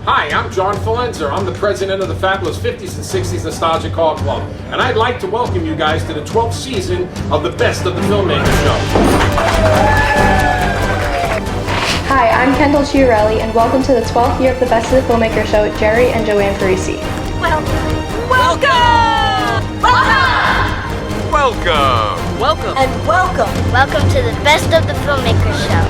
Hi, I'm John Forlenza. I'm the president of the fabulous 50s and 60s Nostalgia Car Club, and I'd like to welcome you guys to the 12th season of the Best of the Filmmakers show. Hi, I'm Kendall Chiarelli, and welcome to the 12th year of the Best of the Filmmakers show with Jerry and Joann Parisi. Welcome! And welcome! Welcome to the Best of the Filmmakers show.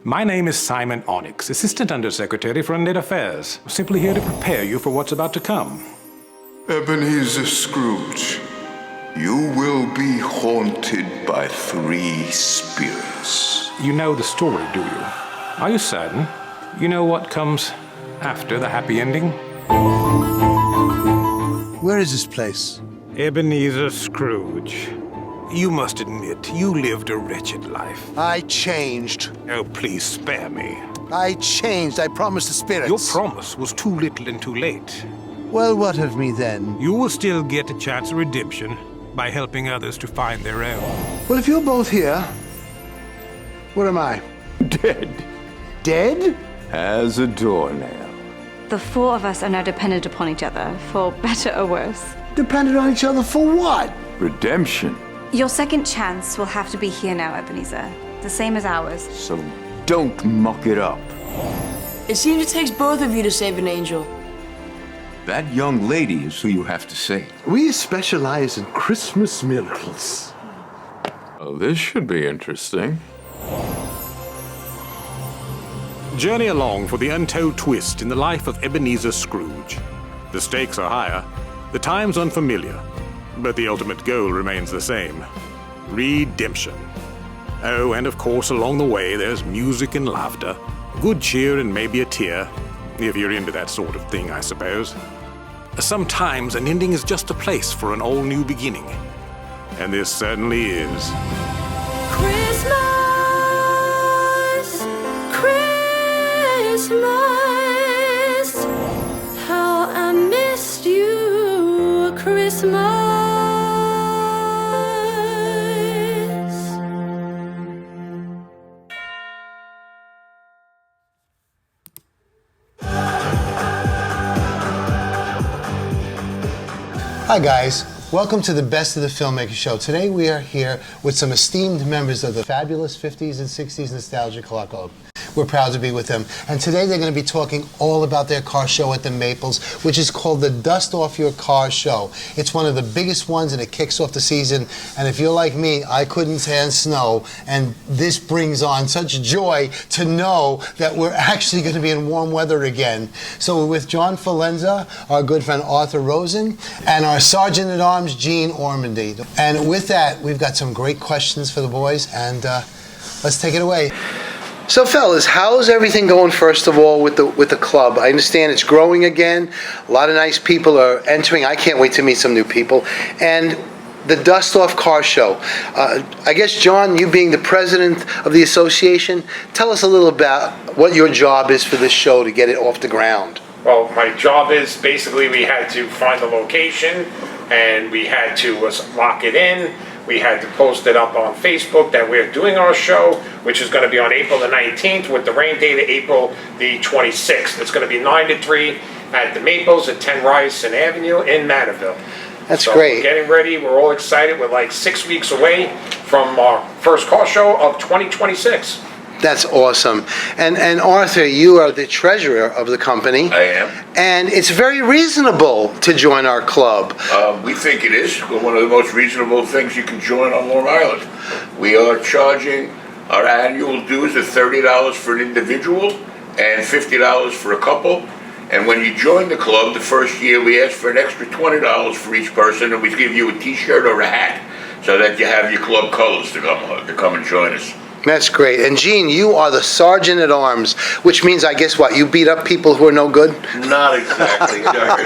My name is Simon Onyx, Assistant Undersecretary for Unlit Affairs. Simply here to prepare you for what's about to come. Ebenezer Scrooge, you will be haunted by 3 spirits. You know the story, do you? Are you certain? You know what comes after the happy ending? Where is this place? Ebenezer Scrooge. You must admit, you lived a wretched life. I changed. Oh, please spare me. I changed. I promised the spirits. Your promise was too little and too late. Well, what of me then? You will still get a chance of redemption by helping others to find their own. Well, if you're both here, where am I? Dead Dead? as a doornail. The 4 of us are now dependent upon each other, for better or worse. Dependent on each other for what? Redemption. Your second chance will have to be here now, Ebenezer. The same as ours. So don't muck it up. It seems it takes both of you to save an angel. That young lady is who you have to save. We specialize in Christmas miracles. Oh, this should be interesting. Journey along for the untold twist in the life of Ebenezer Scrooge. The stakes are higher, the times unfamiliar, but the ultimate goal remains the same: redemption. Oh, and of course, along the way, there's music and laughter, good cheer and maybe a tear, if you're into that sort of thing, I suppose. Sometimes an ending is just a place for an all-new beginning, and this certainly is. Christmas, Christmas, how I missed you, Christmas. Hi, guys. Welcome to the Best of the Filmmakers show. Today we are here with some esteemed members of the fabulous 50s and 60s Nostalgia Club. We're proud to be with them. And today they're going to be talking all about their car show at the Maples, which is called the Dust Off Your Car Show. It's one of the biggest ones, and it kicks off the season. And if you're like me, I couldn't stand snow. And this brings on such joy to know that we're actually going to be in warm weather again. So we're with John Forlenza, our good friend Arthur Rosen, and our Sergeant-at-Arms, Gene Ormandy. And with that, we've got some great questions for the boys, and let's take it away. So, fellas, how's everything going, first of all, with the club? I understand it's growing again. A lot of nice people are entering. I can't wait to meet some new people. And the Dust Off Car Show. I guess, John, you being the president of the association, tell us a little about what your job is for this show to get it off the ground. Well, my job is basically we had to find the location, and we had to lock it in. We had to post it up on Facebook that we're doing our show, which is going to be on April the 19th with the rain date of April the 26th. It's going to be 9 to 3 at the Maples at 10 Ryerson Avenue in Manaville. That's so great. We're getting ready. We're all excited. We're like 6 weeks away from our first car show of 2026. That's awesome. And Arthur, you are the treasurer of the company. I am. And it's very reasonable to join our club. We think it is one of the most reasonable things you can join on Long Island. We are charging our annual dues of $30 for an individual and $50 for a couple. And when you join the club, the first year we ask for an extra $20 for each person, and we give you a T-shirt or a hat so that you have your club colors to come and join us. That's great. And Gene, you are the sergeant at arms, which means, I guess, what? You beat up people who are no good? Not exactly, Jerry.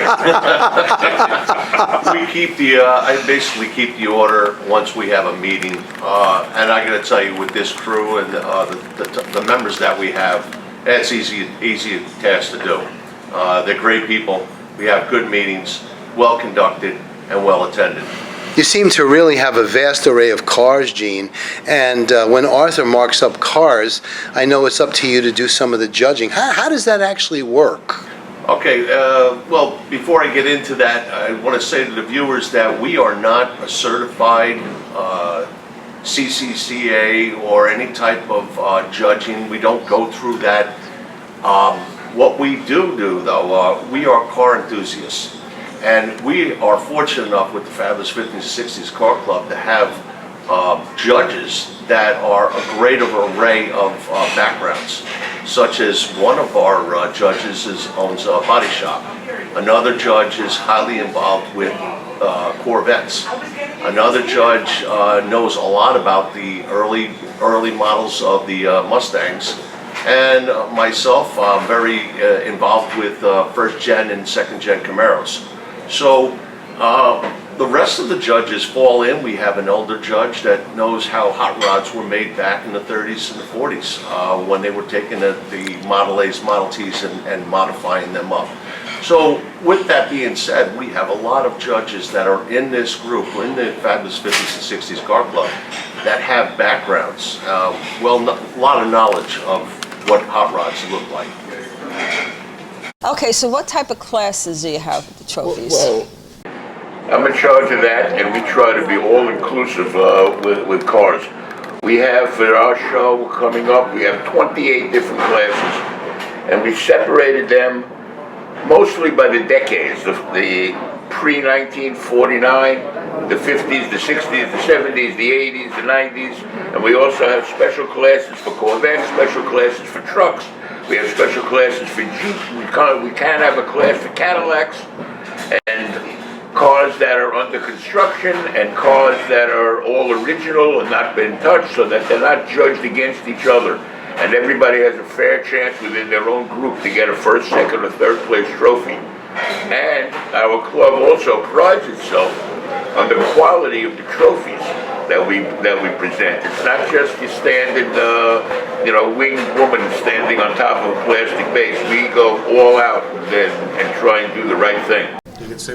We keep I basically keep the order once we have a meeting. And I gotta tell you, with this crew and the members that we have, it's easy task to do. They're great people. We have good meetings, well conducted and well attended. You seem to really have a vast array of cars, Gene. And when Arthur marks up cars, I know it's up to you to do some of the judging. How does that actually work? Okay, well, before I get into that, I want to say to the viewers that we are not a certified CCCA or any type of judging. We don't go through that. What we do though, we are car enthusiasts. And we are fortunate enough with the Fabulous 50s and 60s Car Club to have judges that are a great array of backgrounds, such as one of our judges owns a body shop. Another judge is highly involved with Corvettes. Another judge knows a lot about the early models of the Mustangs. And myself, I'm very involved with first gen and second gen Camaros. So the rest of the judges fall in. We have an older judge that knows how hot rods were made back in the 30s and the 40s when they were taking the Model A's, Model T's and modifying them up. So with that being said, we have a lot of judges that are in this group, in the Fabulous 50s and 60s Car Club, that have backgrounds, a lot of knowledge of what hot rods look like. Okay, so what type of classes do you have with the trophies? Well, I'm in charge of that, and we try to be all-inclusive with cars. We have, for our show coming up, we have 28 different classes, and we separated them mostly by the decades, the pre-1949, the 50s, the 60s, the 70s, the 80s, the 90s, and we also have special classes for Corvettes, special classes for trucks. We have special classes for Jeeps. We can have a class for Cadillacs and cars that are under construction and cars that are all original and not been touched, so that they're not judged against each other. And everybody has a fair chance within their own group to get a first, second, or third place trophy. And our club also prides itself on the quality of the trophies that we present. It's not just your standard, winged woman standing on top of a plastic base. We go all out and try and do the right thing.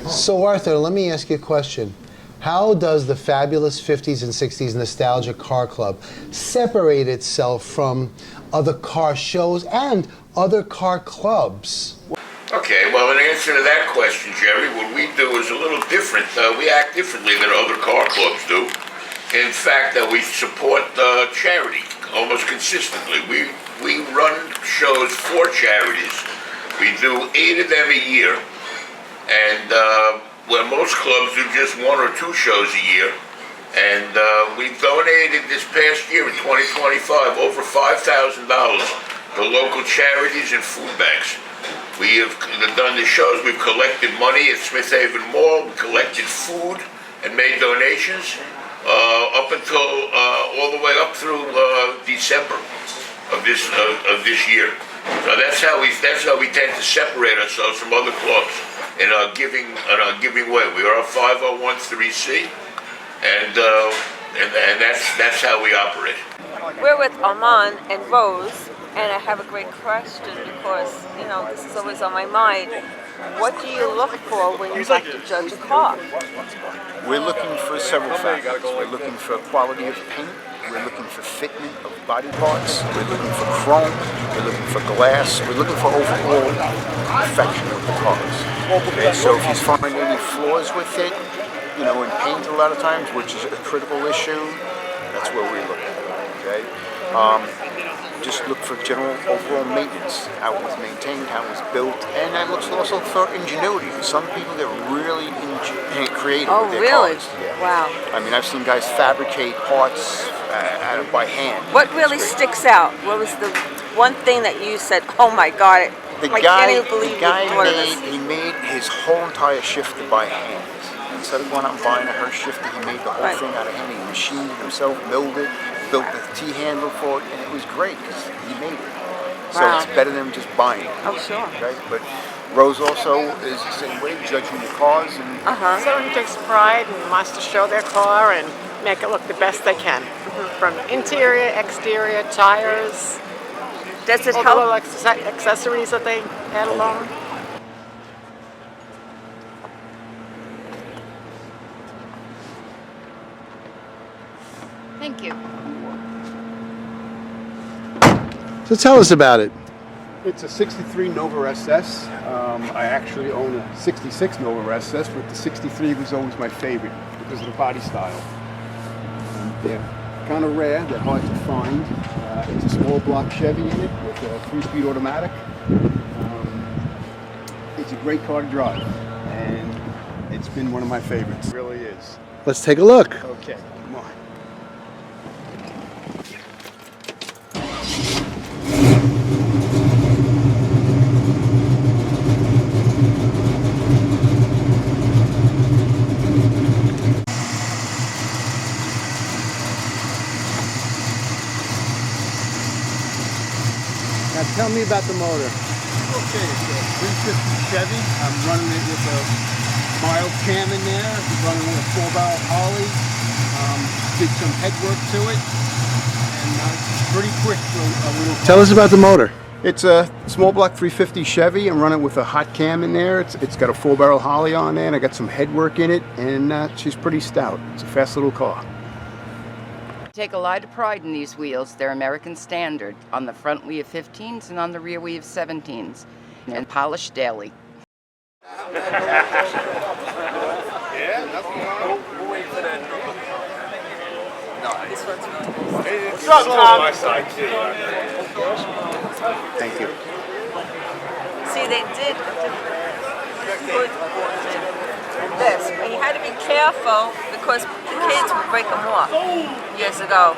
So Arthur, let me ask you a question. How does the Fabulous 50s and 60s Nostalgia Car Club separate itself from other car shows and other car clubs? Okay, well, in answer to that question, Jerry, what we do is a little different. We act differently than other car clubs do. In fact, we support charity almost consistently. We run shows for charities. We do 8 of them a year. And where most clubs do just 1 or 2 shows a year. And we donated this past year in 2025 over $5,000 to local charities and food banks. We have done the shows, we've collected money at Smith Haven Mall, we collected food and made donations up until all the way up through December of this year. So that's how we tend to separate ourselves from other clubs in our giving way. We are a 501(c), and that's how we operate. We're with Ormandy and Rose, and I have a great question because, this is always on my mind. What do you look for when you like to judge a car? We're looking for several factors. We're looking for quality of paint. We're looking for fitment of body parts. We're looking for chrome. We're looking for glass. We're looking for overall perfection of the cars. Okay, so if you find any flaws with it, in paint a lot of times, which is a critical issue, that's where we look at it, okay? Just look for general overall maintenance, how it was maintained, how it was built, and I look also for ingenuity. Some people get really creative with their cars. Yeah. Wow. I mean, I've seen guys fabricate parts by hand. What really sticks out? What was the one thing that you said, oh my God, I can't even believe the guy this. he made his whole entire shifter by hand. Instead of going out and buying a Hurst shifter, he made the whole thing out of hand. He machined it himself, milled it, built the T-handle for it, and it was great because he made it. So Wow. it's better than just buying it. Oh, sure. Okay? But Rose also is the same way, judging the cars and So he takes pride and wants to show their car and make it look the best they can. From interior, exterior, tires, Does it all the help? little accessories that they add along. Thank you. So tell us about it. It's a 63 Nova SS. I actually own a 66 Nova SS, but the 63 was always my favorite because of the body style. They're kind of rare, they're hard to find. It's a small block Chevy in it with a 3-speed automatic. It's a great car to drive, and it's been one of my favorites. It really is. Let's take a look. Okay, come on. Now tell me about the motor. Okay, it's a 350 Chevy. I'm running it with a mild cam in there. I'm running with a 4-barrel Harley. Did some head work to it. And it's pretty quick for a little car. Tell us about the motor. It's a small block 350 Chevy. I'm running with a hot cam in there. It's got a 4-barrel Harley on there, and I got some head work in it, and she's pretty stout. It's a fast little car. Take a lot of pride in these wheels. They're American standard. On the front we have 15s and on the rear we have 17s. And polished daily. What's up, Tom? Thank you. See, they did put this, but you had to be careful because the kids would break them off years ago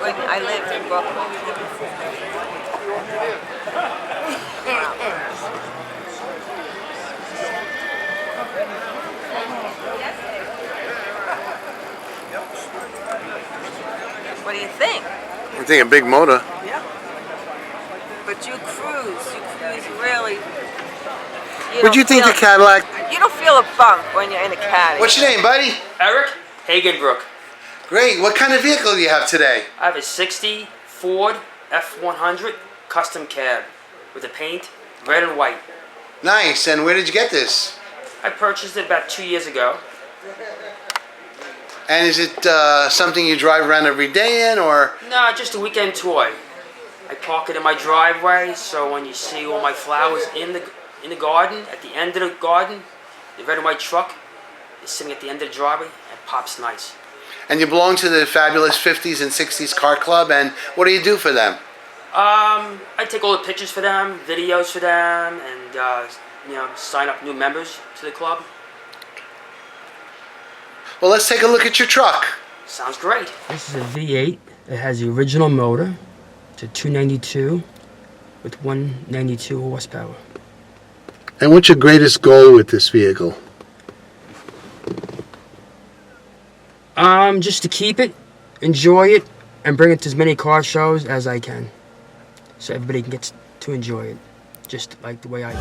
when I lived in Brooklyn. What do you think? I think a big motor. Yeah. But you cruise really. What'd you think the Cadillac? You don't feel a bump when you're in a Caddy. What's your name, buddy? Eric Hagenbrook. Great. What kind of vehicle do you have today? I have a 60 Ford F100 custom cab with the paint red and white. Nice. And where did you get this? I purchased it about 2 years ago. And is it something you drive around every day in, or? No, just a weekend toy. I park it in my driveway, so when you see all my flowers in the garden, at the end of the garden, the red and white truck is sitting at the end of the driveway and pops nice. And you belong to the fabulous 50s and 60s car club, and what do you do for them? I take all the pictures for them, videos for them, and sign up new members to the club. Well, let's take a look at your truck. Sounds great. This is a V8. It has the original motor. It's a 292 with 192 horsepower. And what's your greatest goal with this vehicle? Just to keep it, enjoy it, and bring it to as many car shows as I can. So everybody can get to enjoy it, just like the way I do.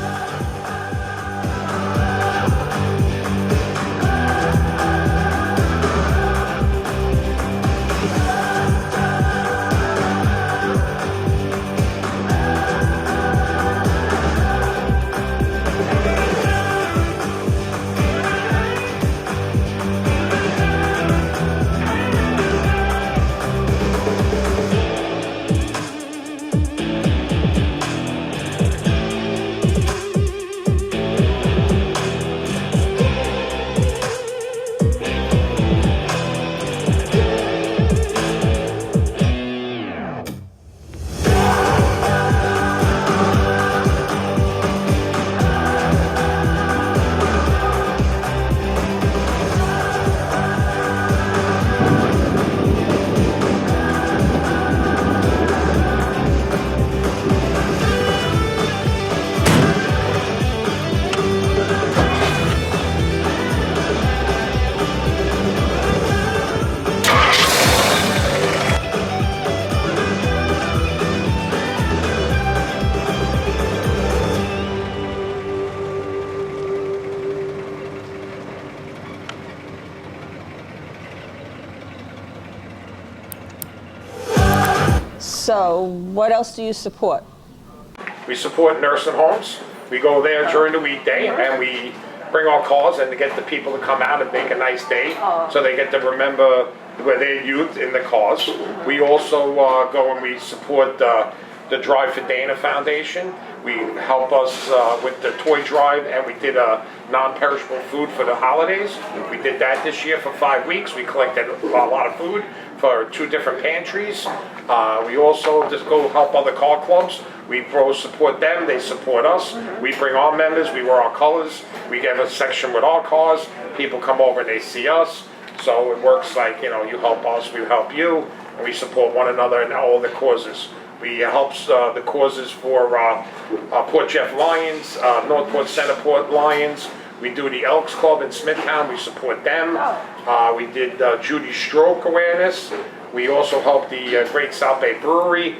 So, what else do you support? We support nursing homes. We go there during the weekday and we bring our cars and to get the people to come out and make a nice day so they get to remember where their youth in the cars. We also go and we support the Drive for Dana Foundation. We help us with the toy drive, and we did a non-perishable food for the holidays. We did that this year for 5 weeks. We collected a lot of food for 2 different pantries. We also just go help other car clubs. We support them, they support us. We bring our members, we wear our colors. We get a section with our cars. People come over and they see us. So it works like, you help us, we help you, and we support one another in all the causes. We help the causes for Port Jeff Lions, Northport Centerport Lions. We do the Elks Club in Smithtown, we support them. We did Judy Stroke Awareness. We also helped the Great South Bay Brewery.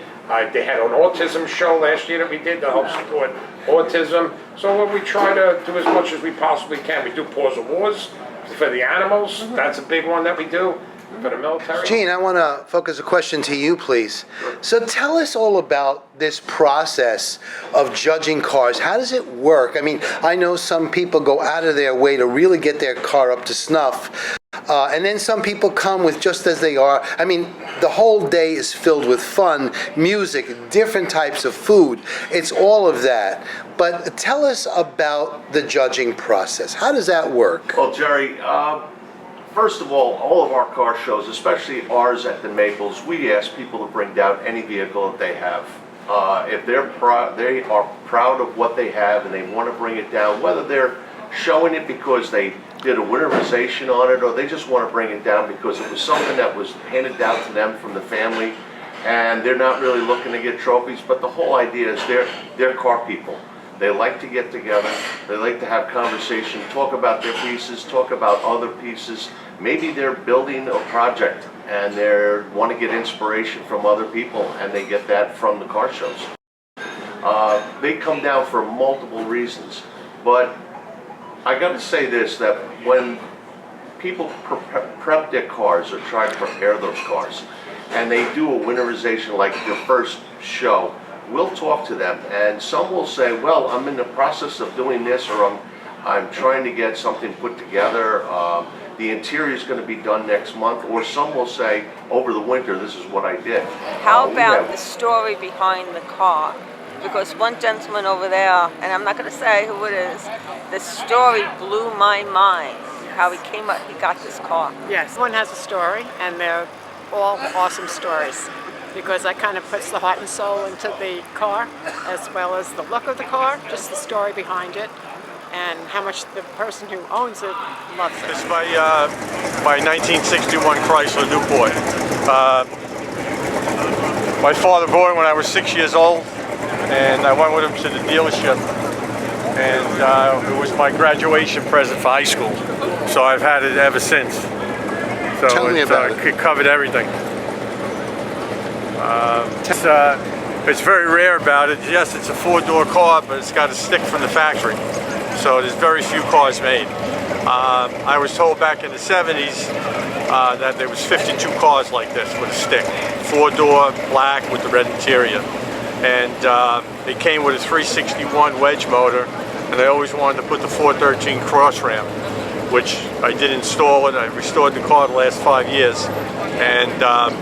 They had an autism show last year that we did to help support autism. So we try to do as much as we possibly can. We do Paws of Wars for the animals. That's a big one that we do. For the military. Gene, I want to focus a question to you, please. So tell us all about this process of judging cars. How does it work? I mean, I know some people go out of their way to really get their car up to snuff. And then some people come with just as they are. I mean, the whole day is filled with fun, music, different types of food. It's all of that. But tell us about the judging process. How does that work? Well, Jerry, first of all of our car shows, especially ours at the Maples, we ask people to bring down any vehicle that they have. If they are proud of what they have and they want to bring it down, whether they're showing it because they did a winterization on it or they just want to bring it down because it was something that was handed down to them from the family and they're not really looking to get trophies, but the whole idea is they're car people. They like to get together, they like to have conversation, talk about their pieces, talk about other pieces. Maybe they're building a project and they want to get inspiration from other people and they get that from the car shows. They come down for multiple reasons, but I got to say this, that when people prep their cars or try to prepare those cars and they do a winterization like their first show, we'll talk to them, and some will say, well, I'm in the process of doing this, or I'm trying to get something put together. The interior is going to be done next month, or some will say, over the winter, this is what I did. How about the story behind the car? Because one gentleman over there, and I'm not going to say who it is, the story blew my mind, how he came up, he got this car. Yes, one has a story, and they're all awesome stories. Because that kind of puts the heart and soul into the car, as well as the look of the car, just the story behind it, and how much the person who owns it loves it. It's my 1961 Chrysler Newport. My father bought it when I was 6 years old, and I went with him to the dealership, and it was my graduation present for high school. So I've had it ever since. So Tell me about it. It covered everything. It's very rare about it. Yes, it's a 4-door car, but it's got a stick from the factory. So there's very few cars made. I was told back in the 70s that there was 52 cars like this with a stick. 4-door, black with the red interior. And it came with a 361 wedge motor, and I always wanted to put the 413 cross ramp, which I did install it. I restored the car the last 5 years. And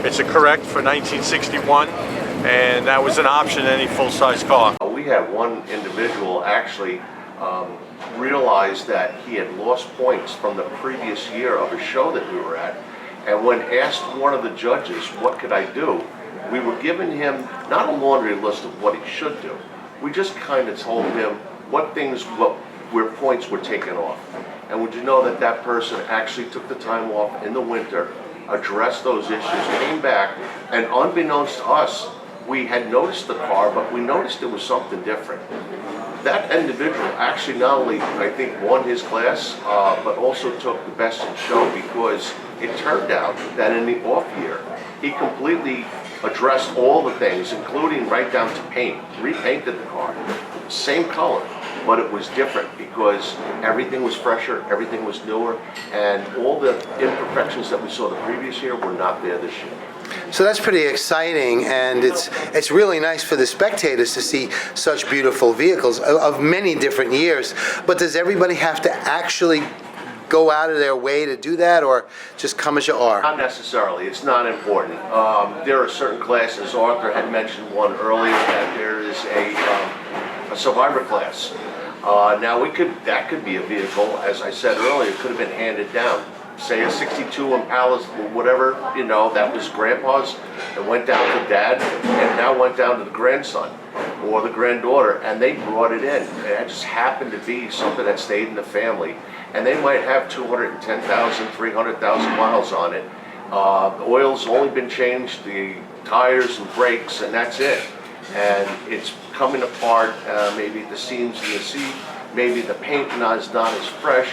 it's a correct for 1961, and that was an option in any full-size car. We had one individual actually realize that he had lost points from the previous year of a show that we were at, and when asked one of the judges, what could I do, we were giving him not a laundry list of what he should do. We just kind of told him where points were taken off. And would you know that that person actually took the time off in the winter, addressed those issues, came back, and unbeknownst to us, we had noticed the car, but we noticed there was something different. That individual actually not only, I think, won his class, but also took the best in show, because it turned out that in the off year, he completely addressed all the things, including right down to paint, repainted the car, same color, but it was different because everything was fresher, everything was newer, and all the imperfections that we saw the previous year were not there this year. So that's pretty exciting, and it's really nice for the spectators to see such beautiful vehicles of many different years. But does everybody have to actually go out of their way to do that, or just come as you are? Not necessarily. It's not important. There are certain classes. Arthur had mentioned one earlier, that there is a survivor class. Now that could be a vehicle, as I said earlier, could have been handed down. Say a 62 Impala, whatever, that was grandpa's, and went down to dad, and now went down to the grandson or the granddaughter, and they brought it in. And it just happened to be something that stayed in the family. And they might have 210,000, 300,000 miles on it. The oil's only been changed, the tires and brakes, and that's it. And it's coming apart, maybe the seams in the seat, maybe the paint is not as fresh,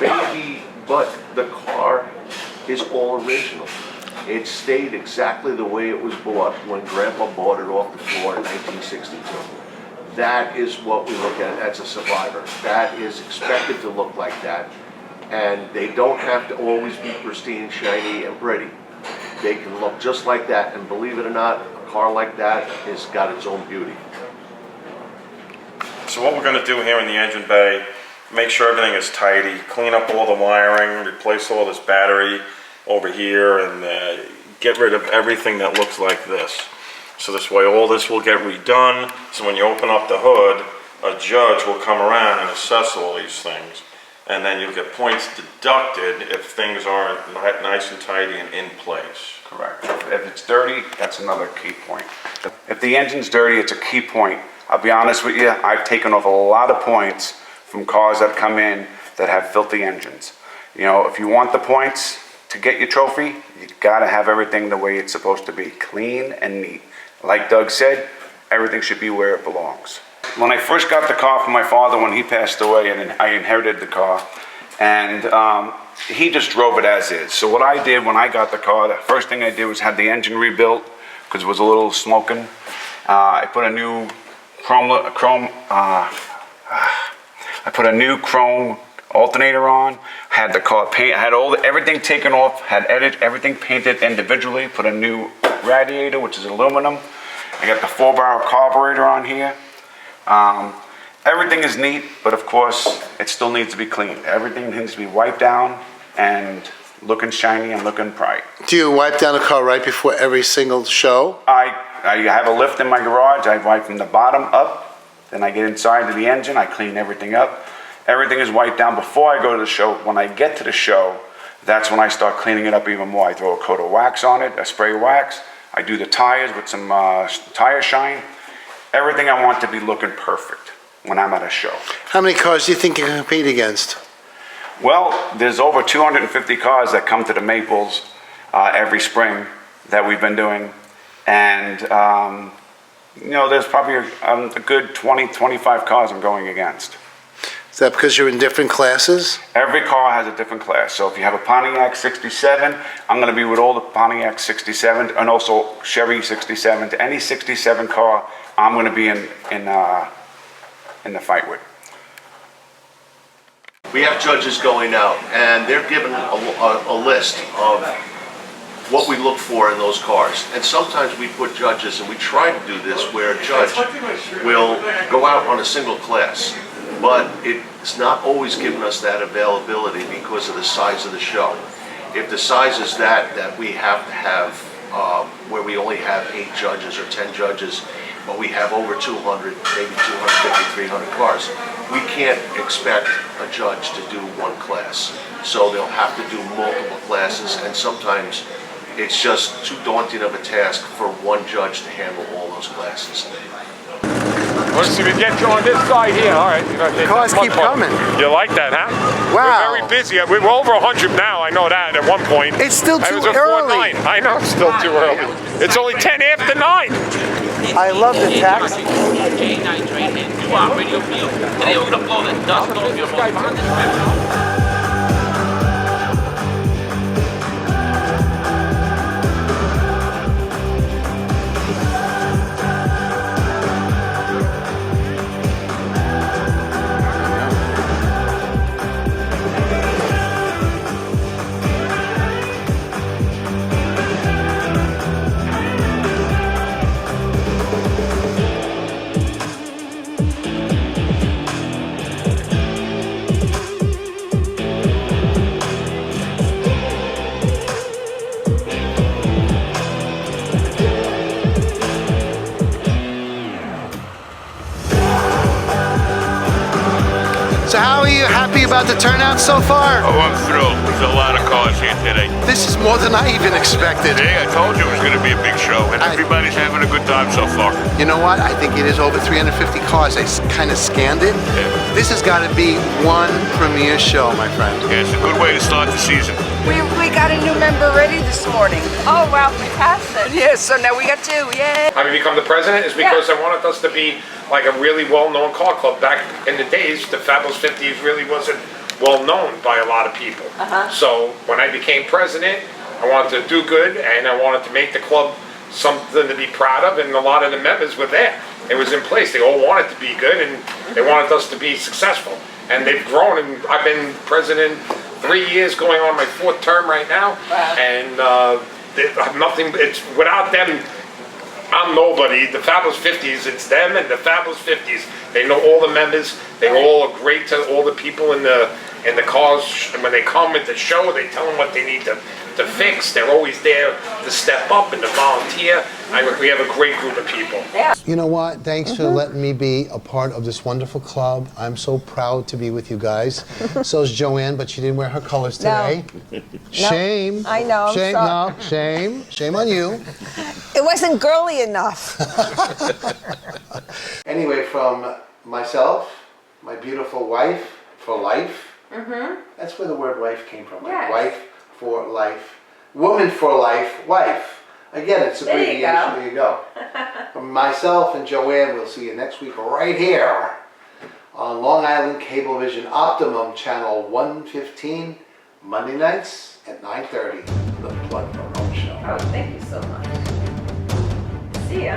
maybe, but the car is all original. It stayed exactly the way it was bought when Grandpa bought it off the floor in 1962. That is what we look at as a survivor. That is expected to look like that. And they don't have to always be pristine, shiny, and pretty. They can look just like that, and believe it or not, a car like that has got its own beauty. So what we're going to do here in the engine bay, make sure everything is tidy, clean up all the wiring, replace all this battery over here, and get rid of everything that looks like this. So this way all this will get redone, so when you open up the hood, a judge will come around and assess all these things. And then you'll get points deducted if things aren't nice and tidy and in place. Correct. If it's dirty, that's another key point. If the engine's dirty, it's a key point. I'll be honest with you, I've taken off a lot of points from cars that come in that have filthy engines. If you want the points to get your trophy, you gotta have everything the way it's supposed to be, clean and neat. Like Doug said, everything should be where it belongs. When I first got the car from my father when he passed away, and I inherited the car, and he just drove it as is. So what I did when I got the car, the first thing I did was have the engine rebuilt because it was a little smoking. I put a new chrome alternator on. Had the car paint. Had everything taken off. Had everything painted individually. Put a new radiator, which is aluminum. I got the 4-barrel carburetor on here. Everything is neat, but of course, it still needs to be cleaned. Everything needs to be wiped down and looking shiny and looking bright. Do you wipe down the car right before every single show? I have a lift in my garage. I wipe from the bottom up. Then I get inside to the engine. I clean everything up. Everything is wiped down before I go to the show. When I get to the show, that's when I start cleaning it up even more. I throw a coat of wax on it, a spray wax. I do the tires with some tire shine. Everything I want to be looking perfect when I'm at a show. How many cars do you think you can compete against? Well, there's over 250 cars that come to the Maples every spring that we've been doing. And, there's probably a good 20, 25 cars I'm going against. Is that because you're in different classes? Every car has a different class. So if you have a Pontiac 67, I'm going to be with all the Pontiac 67 and also Chevy 67. To any 67 car, I'm going to be in the fight with. We have judges going out, and they're given a list of what we look for in those cars. And sometimes we put judges, and we try to do this, where a judge will go out on a single class. But it's not always given us that availability because of the size of the show. If the size is that we have to have, where we only have 8 judges or 10 judges, but we have over 200, maybe 250, 300 cars, we can't expect a judge to do one class. So they'll have to do multiple classes, and sometimes it's just too daunting of a task for one judge to handle all those classes. Let's see, we get you on this side here. All right. The cars keep coming. You like that, huh? Wow. We're very busy. We're over 100 now. I know that at one point. It's still too early. I know it's still too early. It's only 10 after 9. I love the taxi. You are Radio Field. Today we're going to blow the dust off your most about the turnout so far? Oh, I'm thrilled. There's a lot of cars here today. This is more than I even expected. Hey, I told you it was going to be a big show, and everybody's having a good time so far. You know what? I think it is over 350 cars. I kind of scanned it. This has got to be one premier show, my friend. Yeah, it's a good way to start the season. We got a new member ready this morning. Oh, wow, fantastic. Yes, so now we got two, yay. How we become the president is because I wanted us to be like a really well-known car club. Back in the days, the Fabulous 50s really wasn't well-known by a lot of people. So when I became president, I wanted to do good, and I wanted to make the club something to be proud of, and a lot of the members were there. It was in place. They all wanted to be good, and they wanted us to be successful. And they've grown, and I've been president 3 years, going on my 4th term right now. And nothing. It's without them, I'm nobody. The Fabulous 50s, it's them and the Fabulous 50s. They know all the members. They all are great to all the people in the cars. And when they come at the show, they tell them what they need to fix. They're always there to step up and to volunteer. We have a great group of people. You know what? Thanks for letting me be a part of this wonderful club. I'm so proud to be with you guys. So is Joann, but she didn't wear her colors today. No. Shame. I know, I'm Shame. sorry. No, shame. Shame on you. It wasn't girly enough. Anyway, from myself, my beautiful wife for life. That's where the word wife came from. Yes. Wife for life. Woman for life. Wife. Again, it's abbreviation. There you go. From myself and Joann, we'll see you next week right here on Long Island Cablevision Optimum Channel 115, Monday nights at 9:30. The Plug Promote Show. Oh, thank you so much. See ya.